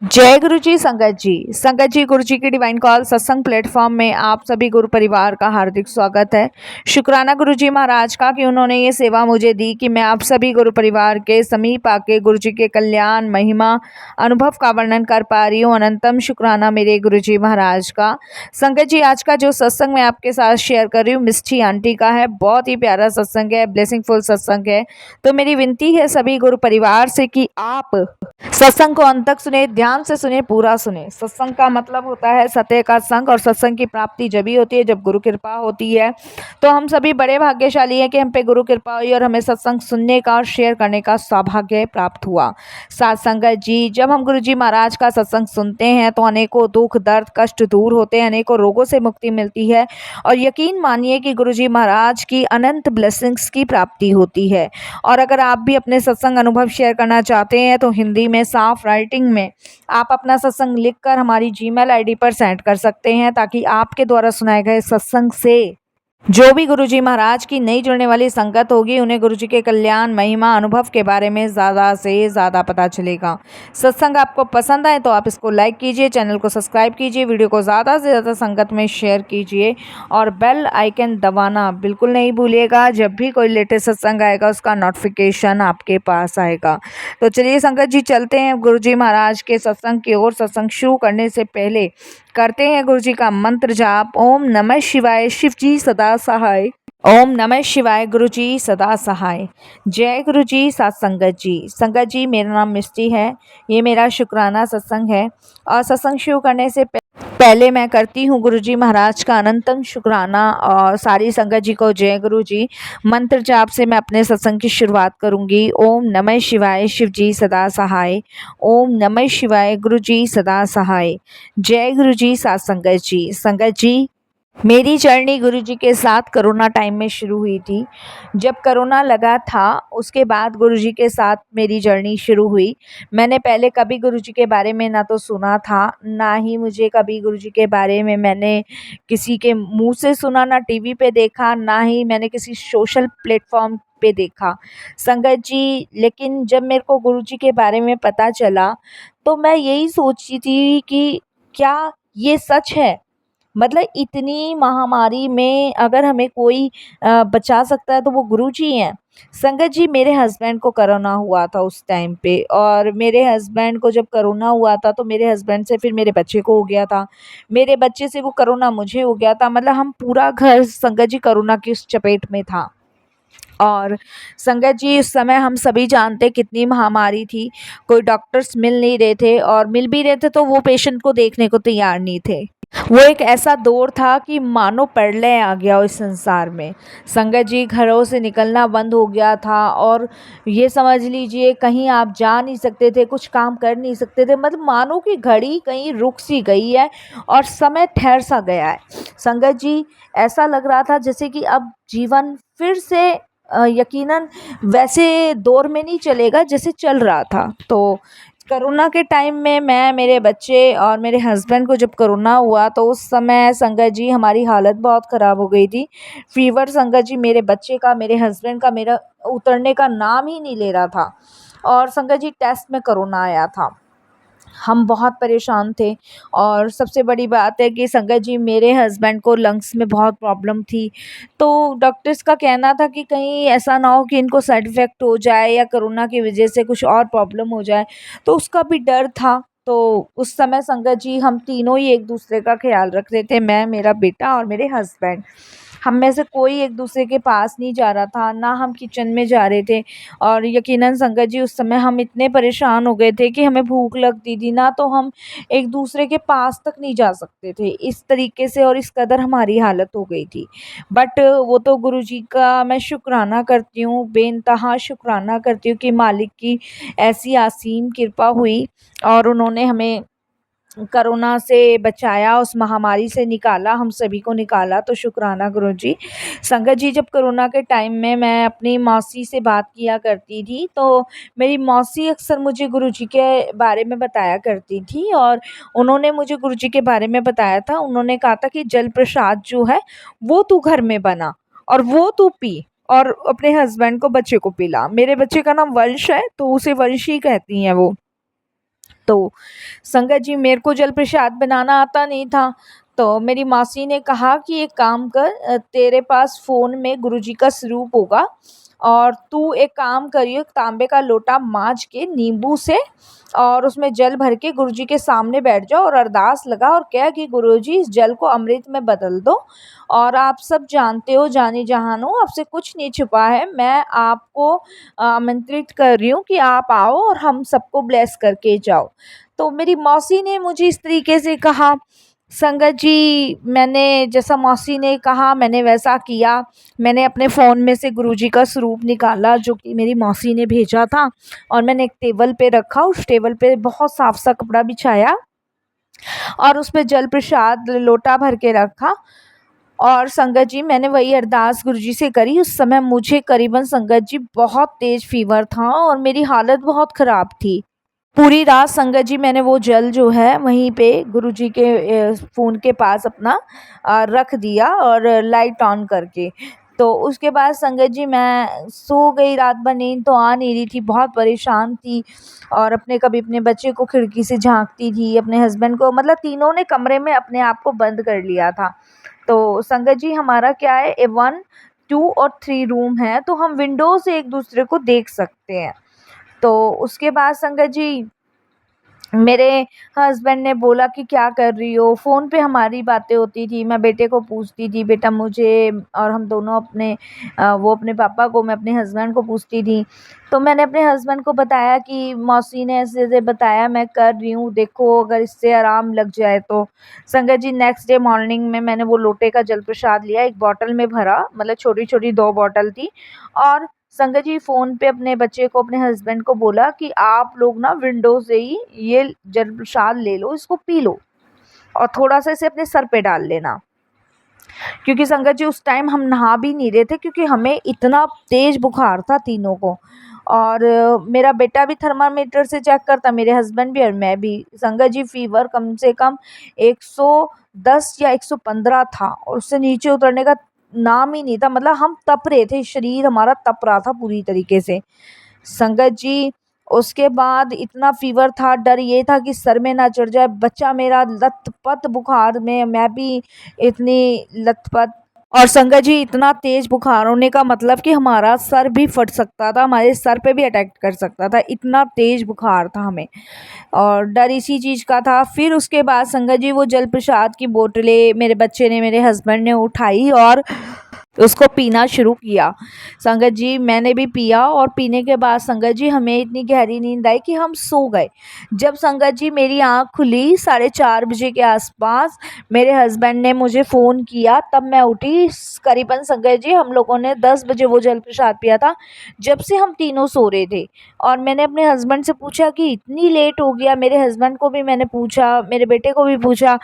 जय गुरु जी संगत जी गुरु जी की डिवाइन कॉल सत्संग प्लेटफॉर्म में आप सभी गुरु परिवार का हार्दिक स्वागत है। शुक्राना गुरु जी महाराज का कि उन्होंने ये सेवा मुझे दी कि मैं आप सभी गुरु परिवार के समीप आके गुरु जी के कल्याण महिमा अनुभव का वर्णन कर पा रही हूँ। अनंतम शुक्राना मेरे गुरु जी महाराज का। संगत जी आज का जो सत्संग मैं आपके साथ शेयर कर रही हूँ मिष्ठी आंटी का है। बहुत ही प्यारा सत्संग है, ब्लेसिंगफुल सत्संग है। तो मेरी विनती है सभी गुरु परिवार से कि आप सत्संग को अंत तक सुने, ध्यान से सुने, पूरा सुने। सत्संग का मतलब होता है सत्य का संग, और सत्संग की प्राप्ति जब ही होती है जब गुरु कृपा होती है। तो हम सभी बड़े भाग्यशाली हैं कि हम पे गुरु कृपा हुई और हमें सत्संग सुनने का और शेयर करने का सौभाग्य प्राप्त हुआ। साथ संगत जी, जब हम गुरु जी महाराज का सत्संग सुनते हैं तो अनेकों दुख दर्द कष्ट दूर होते हैं, अनेकों रोगों से मुक्ति मिलती है, और यकीन मानिए कि गुरु जी महाराज की अनंत ब्लेसिंग्स की प्राप्ति होती है। और अगर आप भी अपने सत्संग अनुभव शेयर करना चाहते हैं तो हिंदी में साफ राइटिंग में आप अपना सत्संग लिखकर हमारी जीमेल आईडी पर सेंड कर सकते हैं, ताकि आपके द्वारा सुनाए गए सत्संग से जो भी गुरु जी महाराज की नई जुड़ने वाली संगत होगी उन्हें गुरु जी के कल्याण महिमा अनुभव के बारे में ज़्यादा से ज़्यादा पता चलेगा। सत्संग आपको पसंद आए तो आप इसको लाइक कीजिए, चैनल को सब्सक्राइब कीजिए, वीडियो को ज़्यादा से ज़्यादा संगत में शेयर कीजिए और बेल आइकन दबाना बिल्कुल नहीं भूलिएगा। जब भी कोई लेटेस्ट सत्संग आएगा उसका नोटिफिकेशन आपके पास आएगा। तो चलिए संगत जी चलते हैं गुरु जी महाराज के सत्संग की ओर। सत्संग शुरू करने से पहले करते हैं गुरु जी का मंत्र जाप। ओम नमः शिवाय, शिव जी सदा सहाय। ओम नमः शिवाय, गुरु जी सदा सहाय। जय गुरु जी। साथ संगत जी, संगत जी मेरा नाम मिष्टी है, ये मेरा शुक्राना सत्संग है। और सत्संग शुरू करने से पहले मैं करती हूँ गुरु जी महाराज का अनंतम शुक्राना और सारी संगत जी को जय गुरु जी। मंत्र जाप से मैं अपने सत्संग की शुरुआत करूँगी। ओम नमः शिवाय, शिव जी सदा सहाय। ओम नमः शिवाय, गुरु जी सदा सहाय। जय गुरु जी। साथ संगत जी, संगत जी मेरी जर्नी गुरु जी के साथ कोरोना टाइम में शुरू हुई थी। जब कोरोना लगा था उसके बाद गुरु जी के साथ मेरी जर्नी शुरू हुई। मैंने पहले कभी गुरु जी के बारे में ना तो सुना था, ना ही मुझे कभी गुरु जी के बारे में मैंने किसी के मुंह से सुना, ना टीवी पे देखा, ना ही मैंने किसी सोशल प्लेटफॉर्म पे देखा संगत जी। लेकिन जब मेरे को गुरु जी के बारे में पता चला तो मैं यही सोचती थी कि क्या ये सच है। मतलब इतनी महामारी में अगर हमें कोई बचा सकता है तो वो गुरुजी हैं। संगत जी मेरे हस्बैंड को कोरोना हुआ था उस टाइम पे, और मेरे हस्बैंड को जब कोरोना हुआ था तो मेरे हस्बैंड से फिर मेरे बच्चे को हो गया था, मेरे बच्चे से वो कोरोना मुझे हो गया था। मतलब हम पूरा घर संगत जी कोरोना की उस चपेट में था। और संगत जी उस समय हम सभी जानते कितनी महामारी थी, कोई डॉक्टर्स मिल नहीं रहे थे, और मिल भी रहे थे तो वो पेशेंट को देखने को तैयार नहीं थे। वो एक ऐसा दौर था कि मानो प्रलय आ गया हो इस संसार में। संगत जी घरों से निकलना बंद हो गया था, और ये समझ लीजिए कहीं आप जा नहीं सकते थे, कुछ काम कर नहीं सकते थे। मतलब मानो कि घड़ी कहीं रुक सी गई है और समय ठहर सा गया है। संगत जी ऐसा लग रहा था जैसे कि अब जीवन फिर से यकीनन वैसे दौर में नहीं चलेगा जैसे चल रहा था। तो कोरोना के टाइम में मैं, मेरे बच्चे और मेरे हस्बैंड को जब कोरोना हुआ तो उस समय संगत जी हमारी हालत बहुत ख़राब हो गई थी। फ़ीवर संगत जी मेरे बच्चे का, मेरे हस्बैंड का, मेरा उतरने का नाम ही नहीं ले रहा था। और संगत जी टेस्ट में कोरोना आया था, हम बहुत परेशान थे। और सबसे बड़ी बात है कि संगत जी मेरे हस्बैंड को लंग्स में बहुत प्रॉब्लम थी। तो डॉक्टर्स का कहना था कि कहीं ऐसा ना हो कि इनको साइड इफ़ेक्ट हो जाए या कोरोना की वजह से कुछ और प्रॉब्लम हो जाए, तो उसका भी डर था। तो उस समय संगत जी हम तीनों ही एक दूसरे का ख्याल रख रहे थे, मैं, मेरा बेटा और मेरे हस्बैंड। हम में से कोई एक दूसरे के पास नहीं जा रहा था, ना हम किचन में जा रहे थे। और यकीनन संगत जी उस समय हम इतने परेशान हो गए थे कि हमें भूख लगती थी ना, तो हम एक दूसरे के पास तक नहीं जा सकते थे, इस तरीके से और इस कदर हमारी हालत हो गई थी। बट वो तो गुरु जी का मैं शुक्राना करती हूँ, बेइंतहा शुक्राना करती हूँ कि मालिक की ऐसी असीम कृपा हुई और उन्होंने हमें कोरोना से बचाया, उस महामारी से निकाला, हम सभी को निकाला। तो शुक्राना गुरुजी। संगत जी जब कोरोना के टाइम में मैं अपनी मौसी से बात किया करती थी तो मेरी मौसी अक्सर मुझे गुरुजी के बारे में बताया करती थी, और उन्होंने मुझे गुरुजी के बारे में बताया था। उन्होंने कहा था कि जल प्रसाद जो है वो तू घर में बना और वो तू पी, और अपने हस्बैंड को, बच्चे को पिला। मेरे बच्चे का नाम वंश है तो उसे वंशी कहती हैं वो। तो संगत जी मेरे को जल प्रसाद बनाना आता नहीं था। तो मेरी मौसी ने कहा कि एक काम कर, तेरे पास फ़ोन में गुरुजी का स्वरूप होगा और तू एक काम करियो, तांबे का लोटा माँज के नींबू से और उसमें जल भर के गुरुजी के सामने बैठ जाओ और अरदास लगा और कह कि गुरुजी इस जल को अमृत में बदल दो। और आप सब जानते हो, जानी जहान हो, आपसे कुछ नहीं छुपा है। मैं आपको आमंत्रित कर रही हूँ कि आप आओ और हम सबको ब्लेस करके जाओ। तो मेरी मौसी ने मुझे इस तरीके से कहा। संगत जी मैंने जैसा मौसी ने कहा मैंने वैसा किया। मैंने अपने फ़ोन में से गुरुजी का स्वरूप निकाला जो कि मेरी मौसी ने भेजा था और मैंने एक टेबल पे रखा। उस टेबल पे बहुत साफ सा कपड़ा बिछाया और उस पे जल प्रसाद लोटा भर के रखा। और संगत जी मैंने वही अरदास गुरुजी से करी। उस समय मुझे करीबन संगत जी बहुत तेज़ फ़ीवर था और मेरी हालत बहुत ख़राब थी। पूरी रात संगत जी मैंने वो जल जो है वहीं पे गुरुजी के फ़ोन के पास अपना रख दिया और लाइट ऑन करके। तो उसके बाद संगत जी मैं सो गई, रात भर नींद तो आ नहीं रही थी, बहुत परेशान थी और कभी अपने बच्चे को खिड़की से झाँकती थी, अपने हस्बैंड को, मतलब तीनों ने कमरे में अपने आप को बंद कर लिया था। तो संगत जी हमारा क्या है, 1, 2 और 3 रूम है, तो हम विंडो से एक दूसरे को देख सकते हैं। तो उसके बाद संगत जी मेरे हस्बैंड ने बोला कि क्या कर रही हो? फ़ोन पे हमारी बातें होती थी, मैं बेटे को पूछती थी बेटा मुझे, और हम दोनों वो अपने पापा को, मैं अपने हस्बैंड को पूछती थी। तो मैंने अपने हस्बैंड को बताया कि मौसी ने ऐसे-ऐसे बताया, मैं कर रही हूँ, देखो अगर इससे आराम लग जाए तो। संगत जी नेक्स्ट डे मॉर्निंग में मैंने वो लोटे का जल प्रसाद लिया, एक बॉटल में भरा, मतलब छोटी-छोटी 2 बॉटल थी, और संगत जी फ़ोन पे अपने बच्चे को, अपने हस्बैंड को बोला कि आप लोग ना विंडो से ही ये जल प्रसाद ले लो, इसको पी लो और थोड़ा-सा इसे अपने सर पे डाल लेना। क्योंकि संगत जी उस टाइम हम नहा भी नहीं रहे थे क्योंकि हमें इतना तेज़ बुखार था तीनों को। और मेरा बेटा भी थर्मामीटर से चेक करता, मेरे हस्बैंड भी और मैं भी। संगत जी फ़ीवर कम से कम 110 या 115 था और उससे नीचे उतरने का नाम ही नहीं था, मतलब हम तप रहे थे, शरीर हमारा तप रहा था पूरी तरीके से। संगत जी उसके बाद इतना फ़ीवर था, डर ये था कि सर में ना चढ़ जाए, बच्चा मेरा लत-पत बुखार में, मैं भी इतनी लत-पत। और संगत जी इतना तेज़ बुखार होने का मतलब कि हमारा सर भी फट सकता था, हमारे सर पे भी अटैक कर सकता था, इतना तेज़ बुखार था हमें और डर इसी चीज़ का था। फिर उसके बाद संगत जी वो जल प्रसाद की बोतलें मेरे बच्चे ने, मेरे हस्बैंड ने उठाई और उसको पीना शुरू किया। संगत जी मैंने भी पिया और पीने के बाद संगत जी हमें इतनी गहरी नींद आई कि हम सो गए। जब संगत जी मेरी आँख खुली 4:30 बजे के आसपास, मेरे हस्बैंड ने मुझे फ़ोन किया, तब मैं उठी। करीबन संगत जी हम लोगों ने 10 बजे वो जल प्रसाद पिया था, जब से हम तीनों सो रहे थे। और मैंने अपने हस्बैंड से पूछा कि इतनी लेट हो गया, मेरे हस्बैंड को भी मैंने पूछा, मेरे बेटे को भी पूछा,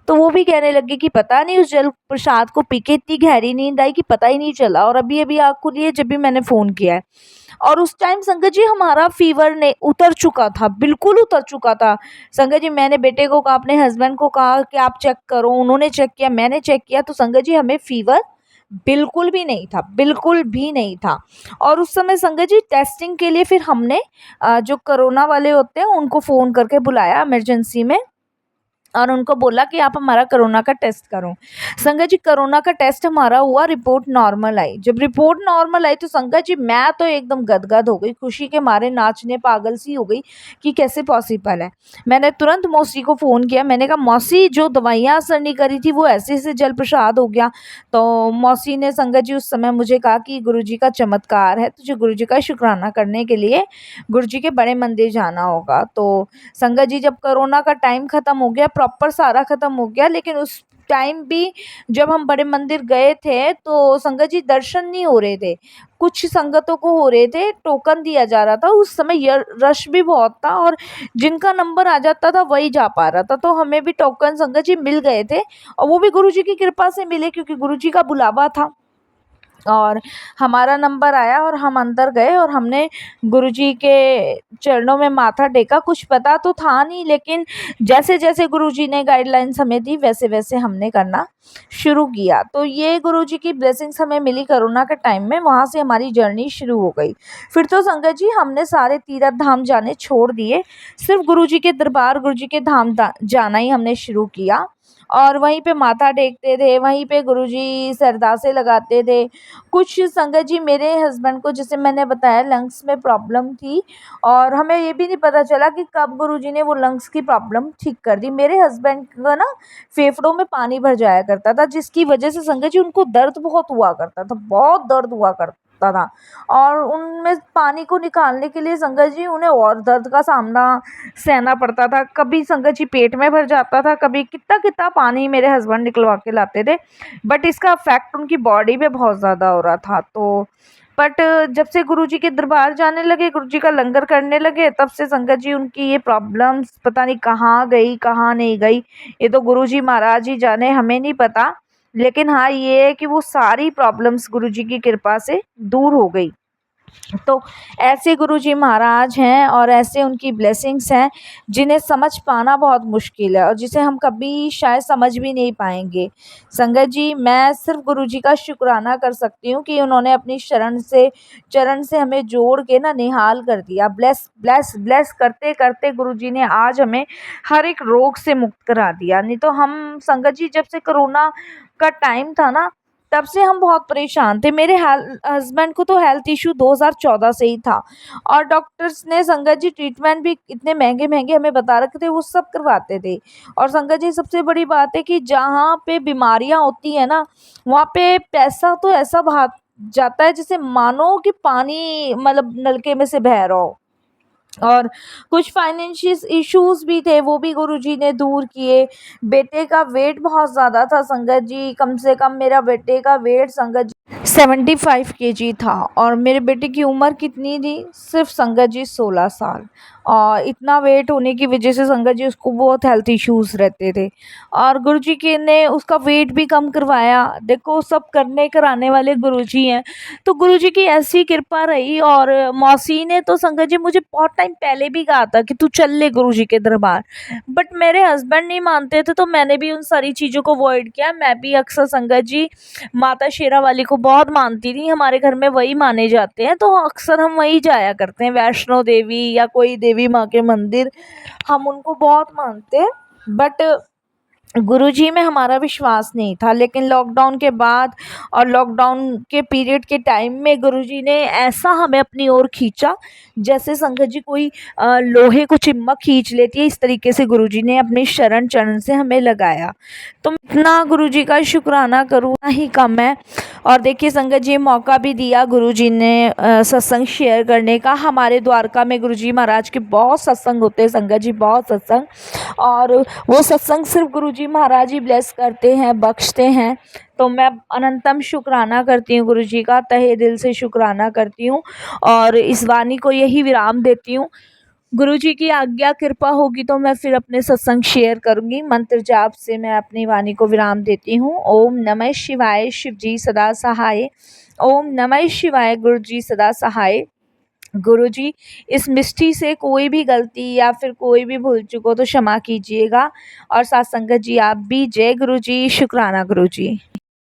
तो वो भी कहने लगे कि पता नहीं उस जल प्रसाद को पी के इतनी गहरी नींद आई कि पता ही नहीं चला और अभी-अभी आँख खुली है जब भी मैंने फ़ोन किया है। और उस टाइम संगत जी हमारा फ़ीवर ने उतर चुका था, बिल्कुल उतर चुका था। संगत जी मैंने बेटे को कहा, अपने हस्बैंड को कहा कि आप चेक करो, उन्होंने चेक किया, मैंने चेक किया, तो संगत जी हमें फ़ीवर बिल्कुल भी नहीं था, बिल्कुल भी नहीं था। और उस समय संगत जी टेस्टिंग के लिए फिर हमने जो कोरोना वाले होते हैं उनको फ़ोन करके बुलाया इमरजेंसी में और उनको बोला कि आप हमारा कोरोना का टेस्ट करो। संगत जी कोरोना का टेस्ट हमारा हुआ, रिपोर्ट नॉर्मल आई। जब रिपोर्ट नॉर्मल आई तो संगत जी मैं तो एकदम गदगद हो गई, खुशी के मारे नाचने पागल सी हो गई कि कैसे पॉसिबल है। मैंने तुरंत मौसी को फ़ोन किया, मैंने कहा मौसी जो दवाइयाँ असर नहीं करी थी वो ऐसे-ऐसे जल प्रसाद हो गया। तो मौसी ने संगत जी उस समय मुझे कहा कि गुरुजी का चमत्कार है, तुझे गुरुजी का शुकराना करने के लिए गुरुजी के बड़े मंदिर जाना होगा। तो संगत जी जब कोरोना का टाइम ख़त्म हो गया, प्रॉपर सारा ख़त्म हो गया, लेकिन उस टाइम भी जब हम बड़े मंदिर गए थे तो संगत जी दर्शन नहीं हो रहे थे। कुछ संगतों को हो रहे थे, टोकन दिया जा रहा था, उस समय रश भी बहुत था और जिनका नंबर आ जाता था वही जा पा रहा था। तो हमें भी टोकन संगत जी मिल गए थे और वो भी गुरुजी की कृपा से मिले क्योंकि गुरुजी का बुलावा था। और हमारा नंबर आया और हम अंदर गए और हमने गुरुजी के चरणों में माथा टेका। कुछ पता तो था नहीं, लेकिन जैसे जैसे गुरुजी ने गाइडलाइंस हमें दी वैसे वैसे हमने करना शुरू किया। तो ये गुरुजी की ब्लेसिंग्स हमें मिली कोरोना के टाइम में, वहाँ से हमारी जर्नी शुरू हो गई। फिर तो संगत जी हमने सारे तीर्थ धाम जाने छोड़ दिए, सिर्फ गुरुजी के दरबार, गुरुजी के धाम जाना ही हमने शुरू किया। और वहीं पे माथा टेकते थे, वहीं पे गुरुजी से अरदासें लगाते थे। कुछ संगत जी मेरे हस्बैंड को, जैसे मैंने बताया, लंग्स में प्रॉब्लम थी और हमें ये भी नहीं पता चला कि कब गुरुजी ने वो लंग्स की प्रॉब्लम ठीक कर दी। मेरे हस्बैंड का ना फेफड़ों में पानी भर जाया करता था, जिसकी वजह से संगत जी उनको दर्द बहुत हुआ करता था, बहुत दर्द हुआ करता था। और उनमें पानी को निकालने के लिए संगत जी उन्हें और दर्द का सामना सहना पड़ता था। कभी संगत जी पेट में भर जाता था, कभी कितना कितना पानी मेरे हस्बैंड निकलवा के लाते थे, बट इसका इफेक्ट उनकी बॉडी पे बहुत ज़्यादा हो रहा था। तो बट जब से गुरुजी के दरबार जाने लगे, गुरुजी का लंगर करने लगे, तब से संगत जी उनकी ये प्रॉब्लम्स पता नहीं कहाँ गई कहाँ नहीं गई, ये तो गुरुजी महाराज ही जाने, हमें नहीं पता। लेकिन हाँ ये है कि वो सारी प्रॉब्लम्स गुरुजी की कृपा से दूर हो गई। तो ऐसे गुरुजी महाराज हैं और ऐसे उनकी ब्लेसिंग्स हैं जिन्हें समझ पाना बहुत मुश्किल है और जिसे हम कभी शायद समझ भी नहीं पाएंगे। संगत जी मैं सिर्फ गुरुजी का शुक्राना कर सकती हूँ कि उन्होंने अपनी चरण से हमें जोड़ के ना निहाल कर दिया। ब्लेस ब्लेस ब्लेस करते करते गुरुजी ने आज हमें हर एक रोग से मुक्त करा दिया। नहीं तो हम संगत जी जब से कोरोना का टाइम था ना, तब से हम बहुत परेशान थे। मेरे हस्बैंड को तो हेल्थ इशू 2014 से ही था और डॉक्टर्स ने संगत जी ट्रीटमेंट भी इतने महंगे महंगे हमें बता रखे थे, वो सब करवाते थे। और संगत जी सबसे बड़ी बात है कि जहाँ पे बीमारियां होती है ना, वहाँ पे पैसा तो ऐसा भाग जाता है जैसे मानो कि पानी मतलब नलके में से बह रहा हो। और कुछ फाइनेंशियल इश्यूज भी थे, वो भी गुरुजी ने दूर किए। बेटे का वेट बहुत ज़्यादा था संगत जी, कम से कम मेरा बेटे का वेट संगत जी 75 kg था और मेरे बेटे की उम्र कितनी थी, सिर्फ संगत जी 16 साल। और इतना वेट होने की वजह से संगत जी उसको बहुत हेल्थ इश्यूज रहते थे और गुरुजी के ने उसका वेट भी कम करवाया। देखो सब करने कराने वाले गुरुजी हैं, तो गुरुजी की ऐसी कृपा रही। और मौसी ने तो संगत जी मुझे बहुत टाइम पहले भी कहा था कि तू चल ले गुरुजी के दरबार, बट मेरे हस्बैंड नहीं मानते थे, तो मैंने भी उन सारी चीज़ों को अवॉइड किया। मैं भी अक्सर संगत जी माता शेरा वाली को बहुत मानती थी, हमारे घर में वही माने जाते हैं, तो अक्सर हम वही जाया करते हैं, वैष्णो देवी या कोई देवी माँ के मंदिर, हम उनको बहुत मानते हैं। बट गुरुजी में हमारा विश्वास नहीं था। लेकिन लॉकडाउन के बाद और लॉकडाउन के पीरियड के टाइम में गुरुजी ने ऐसा हमें अपनी ओर खींचा जैसे संगत जी कोई लोहे को चिम्मक खींच लेती है, इस तरीके से गुरुजी ने अपनी शरण चरण से हमें लगाया। तो इतना गुरुजी का शुक्राना करूँ ना ही कम है। और देखिए संगत जी मौका भी दिया गुरुजी ने सत्संग शेयर करने का। हमारे द्वारका में गुरुजी महाराज के बहुत सत्संग होते हैं संगत जी, बहुत सत्संग, और वो सत्संग सिर्फ गुरुजी महाराज ही ब्लेस करते हैं, बख्शते हैं। तो मैं अनंतम शुक्राना करती हूँ गुरुजी का, तहे दिल से शुक्राना करती हूँ और इस वाणी को यही विराम देती हूँ। गुरुजी की आज्ञा कृपा होगी तो मैं फिर अपने सत्संग शेयर करूँगी। मंत्र जाप से मैं अपनी वाणी को विराम देती हूँ। ओम नमः शिवाय, शिव जी सदा सहाय। ओम नमः शिवाय, गुरु जी सदा सहाय। गुरुजी इस मिष्टी से कोई भी गलती या फिर कोई भी भूल चूक हो तो क्षमा कीजिएगा। और साथ संगत जी आप भी जय गुरुजी, शुक्राना गुरुजी।